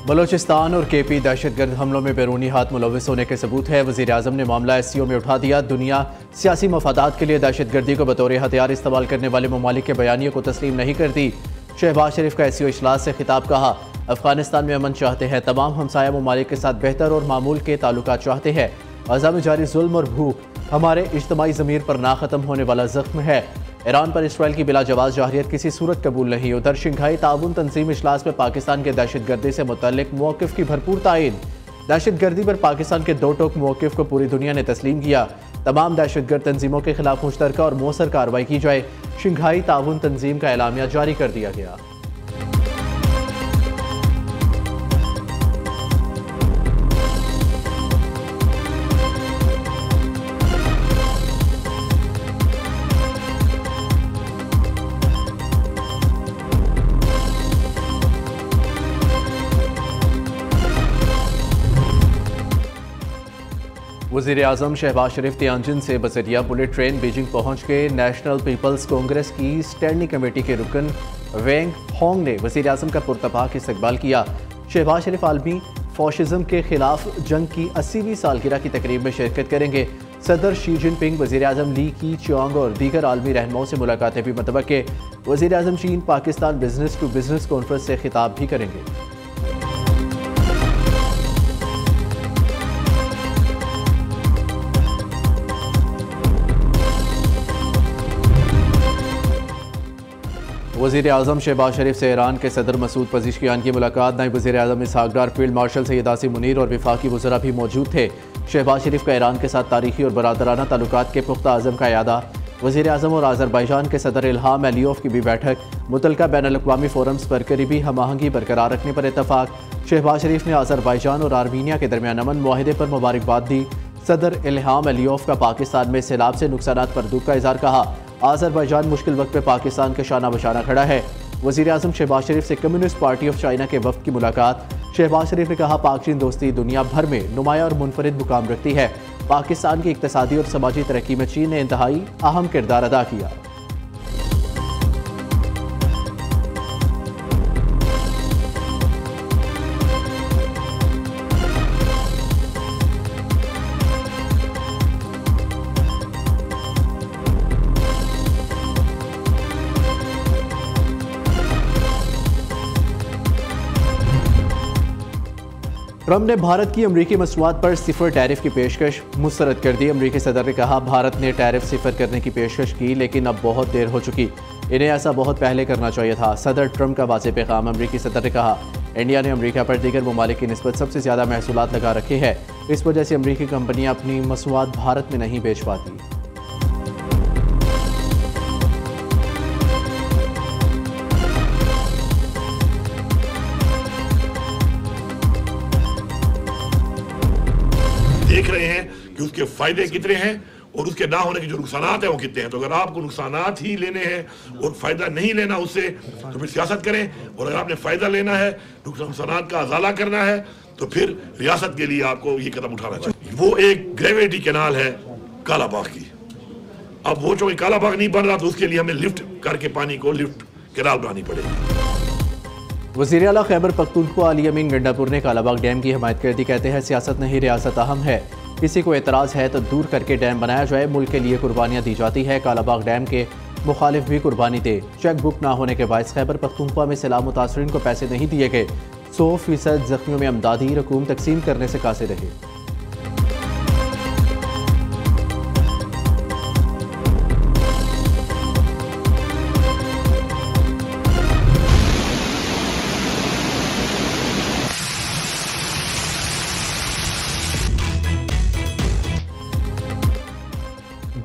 बलोचिस्तान और केपी दहशतगर्द हमलों में बैरूनी हाथ मुलविस होने के सबूत है। वज़ीर आज़म ने मामला SCO में उठा दिया। दुनिया सियासी मफादात के लिए दहशतगर्दी को बतौर हथियार इस्तेमाल करने वाले ममालिक के बयानियों को तस्लीम नहीं करती। शहबाज शरीफ का SCO इजलास से खिताब। कहा, अफगानिस्तान में अमन चाहते हैं, तमाम हमसाया ममालिक के साथ बेहतर और मामूल के ताल्लुकात चाहते हैं। गज़ा में जारी जुल्म और भूख हमारे इज्तमाई ज़मीर पर ना ख़त्म होने वाला ज़ख्म है। ईरान पर इसराइल की बिला जवाब जाहिरियत किसी सूरत कबूल नहीं। उधर शंघाई ताउन तंजीम इजलास में पाकिस्तान के दहशतगर्दी से मुतल्लिक मौक़िफ़ की भरपूर तायीन। दहशतगर्दी पर पाकिस्तान के दो टोक मौक़िफ़ को पूरी दुनिया ने तस्लीम किया। तमाम दहशतगर्द तंजीमों के खिलाफ मुश्तरका और मौसर कार्रवाई की जाए। शंघाई ताउन तंजीम का एलामिया जारी कर दिया गया। वज़ीर आज़म शहबाज शरीफ तियानजिन से बसरिया बुलेट ट्रेन बीजिंग पहुंच के नेशनल पीपल्स कांग्रेस की स्टैंडिंग कमेटी के रुकन वेंग होंग ने वज़ीर आज़म का पुरतपाक इस्तकबाल किया। शहबाज शरीफ आलमी फॉशिज़म के खिलाफ जंग की 80वीं सालगिरह की तकरीब में शिरकत करेंगे। सदर शी जिनपिंग, वज़ीर आज़म ली की चियांग और दीगर आलमी रहनुमाओं से मुलाकातें भी मुतवक्के। वज़ीर आज़म चीन Pakistan business to business conference से खिताब भी करेंगे। वज़ीर आज़म शहबाज शरीफ से ईरान के सदर मसूद पज़ेश्कियान की मुलाकात। नायब वज़ीर आज़म इसहाक डार, फील्ड मार्शल सैयद आसिम मुनीर और वफाकी वज़रा भी मौजूद थे। शहबाज शरीफ का ईरान के साथ तारीखी और बरादराना ताल्लुकात के पुख्ता अज़म का यादा। वज़ीर आज़म और आज़रबाईजान के सदर इल्हाम अलीयोव की भी बैठक। मुतल्लिका बैनुल-अक़वामी फोरम्स पर करीबी हमआहंगी बरकरार रखने पर इत्तफाक। शहबाज शरीफ ने आज़रबाईजान और आर्मीनिया के दरमियान अमन मुआहिदे पर मुबारकबाद दी। सदर इल्हाम अलीयोव का पाकिस्तान में सैलाब से नुकसानात पर दुख का इज़हार। कहा, आज़रबाईजान मुश्किल वक्त पे पाकिस्तान के शाना बशाना खड़ा है। वज़ीर आज़म शहबाज शरीफ से कम्युनिस्ट पार्टी ऑफ चाइना के वफ़द की मुलाकात। शहबाज शरीफ ने कहा, पाक चीन दोस्ती दुनिया भर में नुमाया और मुनफरिद मुकाम रखती है। पाकिस्तान की इक़्तिसादी और समाजी तरक्की में चीन ने इंतहाई अहम किरदार अदा किया। ट्रंप ने भारत की अमरीकी मसनूआत पर सिफर टैरिफ की पेशकश मुस्तरद कर दी। अमरीकी सदर ने कहा, भारत ने टैरिफ सिफर करने की पेशकश की, लेकिन अब बहुत देर हो चुकी। इन्हें ऐसा बहुत पहले करना चाहिए था। सदर ट्रंप का वाज़ेह पैगाम। अमरीकी सदर ने कहा, इंडिया ने अमरीका पर दीगर ममालिक की निस्बत सबसे ज़्यादा महसूलात लगा रखे हैं। इस वजह से अमरीकी कंपनियाँ अपनी मसनूआत भारत में नहीं बेच पाती। देख रहे हैं कि उसके फायदे कितने हैं और उसके ना होने के जो नुकसानात हैं वो कितने हैं। तो अगर आपको नुकसानात ही लेने हैं और फायदा नहीं लेना उससे, तो फिर सियासत करें। और अगर आपने फायदा लेना है, नुकसानात का अजाला करना है, तो फिर रियासत के लिए आपको ये कदम उठाना चाहिए। वो एक ग्रेविटी कैनाल है कालाबाग की। अब वो जो कालाबाग नहीं बन रहा, तो उसके लिए हमें लिफ्ट करके पानी को लिफ्ट कैनाल बनानी पड़ेगी। वज़ीर आला खैबर पख्तूनख्वा अली अमीन गंडापुर ने कालाबाग डैम की हमायत कर दी। कहते हैं, सियासत नहीं रियासत अहम है। किसी को एतराज़ है तो दूर करके डैम बनाया जाए। मुल्क के लिए कुर्बानियाँ दी जाती है। कालाबाग डैम के मुखालिफ भी कुर्बानी दे। चेक बुक ना होने के बायस खैबर पख्तूनख्वा में सैलाब मुतासरीन को पैसे नहीं दिए गए। 100% जख्मियों में अमदादी रकूम तकसीम करने से कासे रहे।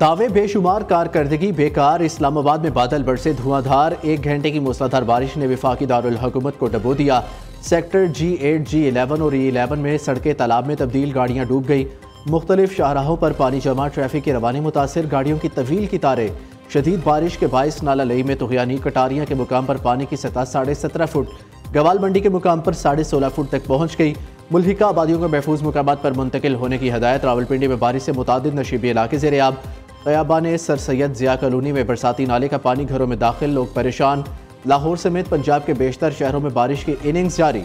दावे बेशुमार, कारकर्दगी बेकार। इस्लामाबाद में बादल बरसे धुआंधार। 1 घंटे की मूसलाधार बारिश ने वफाकी दारुल हुकूमत को डबो दिया। सेक्टर G8, G11 और E11 में सड़कें तालाब में तब्दील, गाड़ियां डूब गई। मुख्तलिफ शाहराहों पर पानी जमा, ट्रैफिक की रवानी मुतासिर, गाड़ियों की तवील कतारें। शदीद बारिश के बायस नाला लई में तुगयानी। कटारियां के मुकाम पर पानी की सतह 17.5 फुट, गवाल मंडी के मुकाम पर 16.5 फुट तक पहुँच गई। मुल्हिका आबादियों को महफूज मुकामात पर मुंतकिल होने की हदायत। रावलपिंडी में बारिश से मुतादिद नशीबी इलाके ज़ेर-ए-आब। क़याबान सर सैयद ज़िया कॉलोनी में बरसाती नाले का पानी घरों में दाखिल, लोग परेशान। लाहौर समेत पंजाब के बेशतर शहरों में बारिश की इनिंग्स जारी।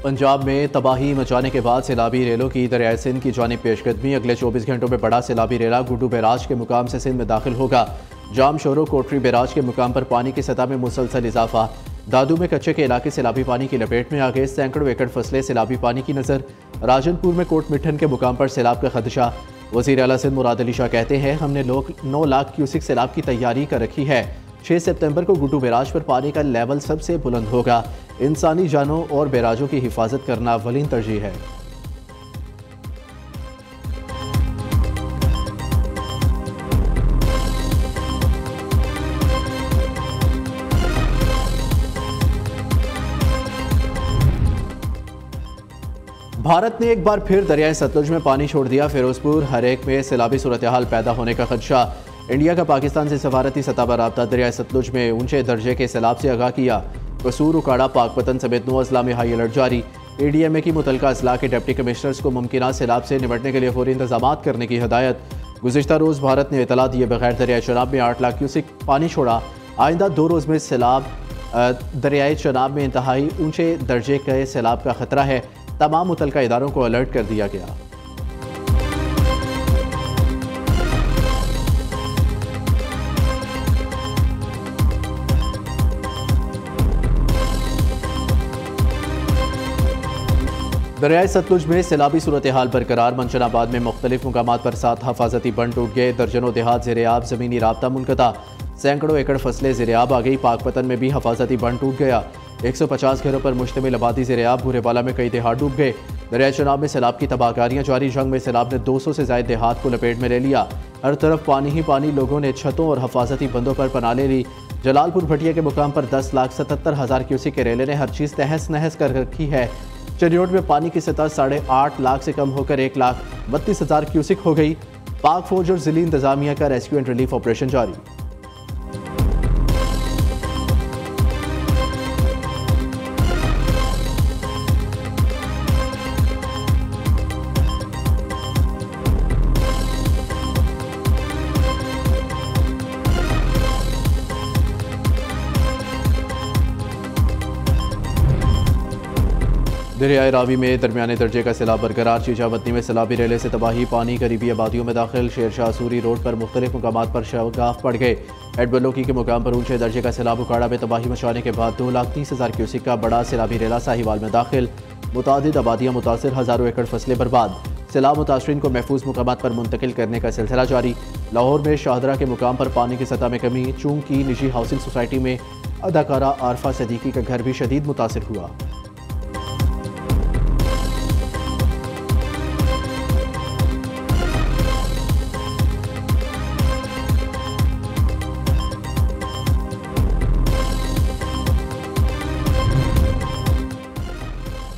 पंजाब में तबाही मचाने के बाद सैलाबी रेलों की दरियाए सिंध की जानिब पेशकदमी। अगले 24 घंटों में बड़ा सैलाबी रेला गुड्डू बैराज के मुकाम से सिंध में दाखिल होगा। जाम शोरो कोटरी बैराज के मुकाम पर पानी की सतह में मुसलसल इजाफा। दादू में कच्चे के इलाके सैलाबी पानी की लपेट में आ गए। सैकड़ों एकड़ फसलें सैलाबी पानी की नजर। राजनपुर में कोट मिठन के मुकाम पर सैलाब का खदशा। वज़ीर आला सिंध मुराद अली शाह कहते हैं, हमने 9 लाख क्यूसिक सैलाब की तैयारी कर रखी है। 6 सितंबर को गुड्डू बैराज पर पानी का लेवल सबसे बुलंद होगा। इंसानी जानों और बैराजों की हिफाजत करना अव्वलीन तरजीह है। भारत ने एक बार फिर दरियाए सतलुज में पानी छोड़ दिया। फिरोजपुर हरेक में सैलाबी सूरत हाल पैदा होने का खदशा। इंडिया का पाकिस्तान से सफारती सतह पर राब्ता। दरियाए सतलुज में ऊंचे दर्जे के सैलाब से आगाह किया। कसूर, उकाड़ा, पाकपतन समेत 9 अजला में हाई अलर्ट जारी। ADMA की मुतलका अजला के डिप्टी कमिश्नर्स को मुमकिन सैलाब से निपटने के लिए फौरी इंतजाम करने की हदायत। गुज़िश्ता रोज़ भारत ने इतला दिए बगैर दरियाए चनाब में 8 लाख क्यूसिक पानी छोड़ा। आइंदा 2 रोज़ में सैलाब दरियाए चनाब में इंतहाई ऊंचे दर्जे के सैलाब का खतरा है। तमाम मुतलका इदारों को अलर्ट कर दिया गया। दरियाए सतलुज में सैलाबी सूरत हाल बरकरार। मंशनाबाद में मुख्तलिफ मुकामात पर 7 हफाजती बंद टूट गए। दर्जनों देहात ज़ेर-ए-आब, ज़मीनी राब्ता मुनक़ता। सैकड़ों एकड़ फसलें ज़ेर-ए-आब आ गई। पाकपतन में भी हफाजती बंद टूट गया। 150 घरों पर मुश्तमिल आबादी ज़ेर-ए-आब। भूरेबाला में कई देहात डूब गए। दरियाए चनाब में सैलाब की तबाहकारियां जारी। जंग में सैलाब ने 200 से ज़ायद देहात को लपेट में ले लिया। हर तरफ पानी ही पानी। लोगों ने छतों और हफाजती बंदों पर पनाह ले ली। जलालपुर भटिया के मुकाम पर 10,77,000 क्यूसिक के रेले ने हर चीज़ तहस नहस कर रखी है। चरियोट में पानी की सतह 8.5 लाख से कम होकर 1,32,000 क्यूसिक हो गई। पाक फौज और जिली इंतजामिया का रेस्क्यू एंड रिलीफ ऑपरेशन जारी। दरियाए रावी में दरमियाने दर्जे का सैलाब बरकरार। चीचावतनी में सैलाबी रेले से तबाही। पानी करीबी आबादियों में दाखिल। शेरशाह सूरी रोड पर मुख्तलिफ मुकामात पर शगाफ पड़ गए। एडबलोकी के मुकाम पर ऊंचे दर्जे का सैलाब। उकाड़ा में तबाही मचाने के बाद 2,30,000 क्यूसिक का बड़ा सैलाबी रेला साहिवाल में दाखिल। मुतादिद आबादियाँ मुतासिर। हज़ारों एकड़ फसलें बर्बाद। सैलाब मुतासरीन को महफूज मुकामात पर मुंतकिल करने का सिलसिला जारी। लाहौर में शाहदरा के मुकाम पर पानी की सतह में कमी। चूंग की निजी हाउसिंग सोसाइटी में अदाकारा आरफा सदीकी का घर भी शदीद मुतासिर हुआ।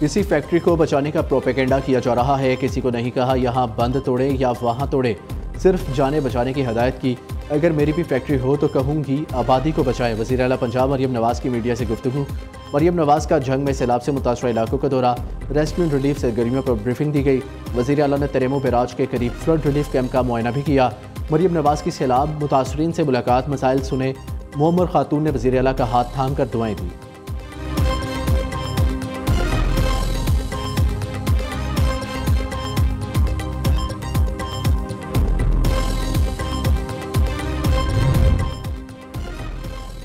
किसी फैक्ट्री को बचाने का प्रोपेगेंडा किया जा रहा है। किसी को नहीं कहा यहाँ बंद तोड़े या वहाँ तोड़े, सिर्फ जाने बचाने की हदायत की। अगर मेरी भी फैक्ट्री हो तो कहूँगी आबादी को बचाएं। वज़ीर आला पंजाब मरियम नवाज़ की मीडिया से गुफ्तगू। मरियम नवाज़ का जंग में सैलाब से मुतासरा इलाकों का दौरा। रेस्क्यू एंड रिलीफ सरगर्मियों पर ब्रीफिंग दी गई। वज़ीर आला ने तेरेमो बैराज के करीब फ्लड रिलीफ कैंप का मुआयना भी किया। मरियम नवाज़ की सैलाब मुतासरीन से मुलाकात, मसाइल सुने। मोमर खातून ने वज़ीर आला का हाथ थाम कर दुआएं दी।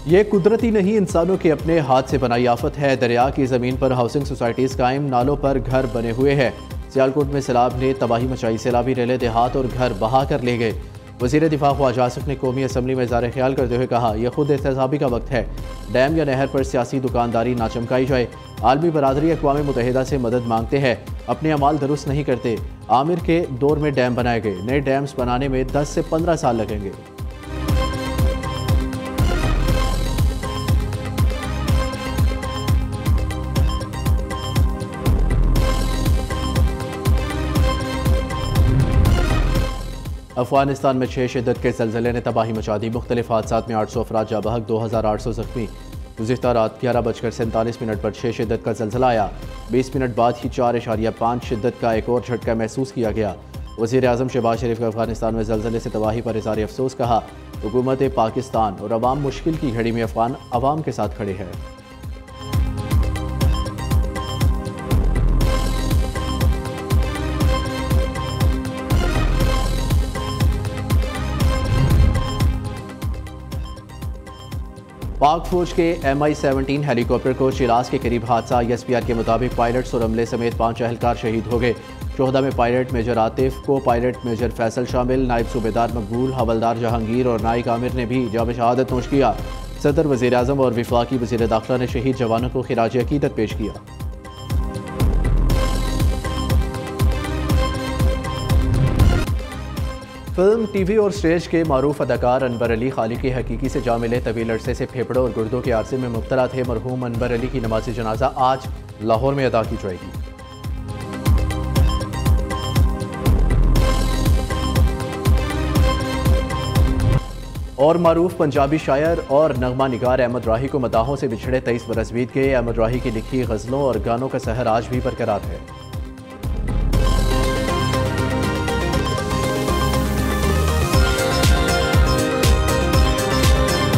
ये कुदरती नहीं, इंसानों के अपने हाथ से बनाई आफत है। दरिया की ज़मीन पर हाउसिंग सोसाइटीज़ कायम, नालों पर घर बने हुए हैं। सियालकोट में सैलाब ने तबाही मचाई। सैलाबी रेले देहात और घर बहा कर ले गए। वज़ीर दिफा ख्वाजा आसिफ ने कौमी असम्बली में इज़हार ख्याल करते हुए कहा, यह खुद एहतसाबी का वक्त है। डैम या नहर पर सियासी दुकानदारी ना चमकाई जाए। आलमी बरादरी अक़वाम मुत्तहिदा से मदद मांगते हैं, अपने अमाल दुरुस्त नहीं करते। आमिर के दौर में डैम बनाए गए, नए डैम्स बनाने में 10 से 15 साल लगेंगे। अफगानिस्तान में 6 शिद्दत के ज़लज़ले ने तबाही मचा दी। मुख्तलिफ हादसात में 800 अफराद जाँ बहक, 2800 ज़ख्मी। गुज़िश्ता रात 11:47 पर 6 शिद्दत का ज़लज़ला आया। 20 मिनट बाद ही 4.5 शिद्दत का एक और झटका महसूस किया गया। वज़ीर आज़म शहबाज शरीफ का अफगानिस्तान में ज़लज़ले से तबाही पर इज़हार अफसोस कहा। हुकूमत पाकिस्तान और अवाम मुश्किल की घड़ी में अफगान अवाम के साथ खड़े हैं। पाक फौज के MI-17 हेलीकॉप्टर को शिलास के करीब हादसा। ISPR के मुताबिक पायलट्स और अमले समेत 5 एहलकार शहीद हो गए। शोहदा में पायलट मेजर आतिफ, को पायलट मेजर फैसल शामिल। नायब सूबेदार मकबूल, हवलदार जहांगीर और नाइक आमिर ने भी जाम शहादत नोश किया। सदर, वज़ीर आज़म और वफाकी वज़ीर दाखिला ने शहीद जवानों को खिराज अकीदत पेश किया। फिल्म, TV और स्टेज के मारूफ अदाकार अनवर अली खालिक की हकीकी से जा मिले। तवील अरसे से फेफड़ों और गुर्दों के आर्से में मुब्तला थे। मरहूम अनवर अली की नमाज जनाजा आज लाहौर में अदा की जाएगी। और मारूफ पंजाबी शायर और नगमा निगार अहमद राही को मदाहों से बिछड़े 23 बरस बीत गए। अहमद राही की लिखी गज़लों और गानों का सहर आज भी बरकरार है।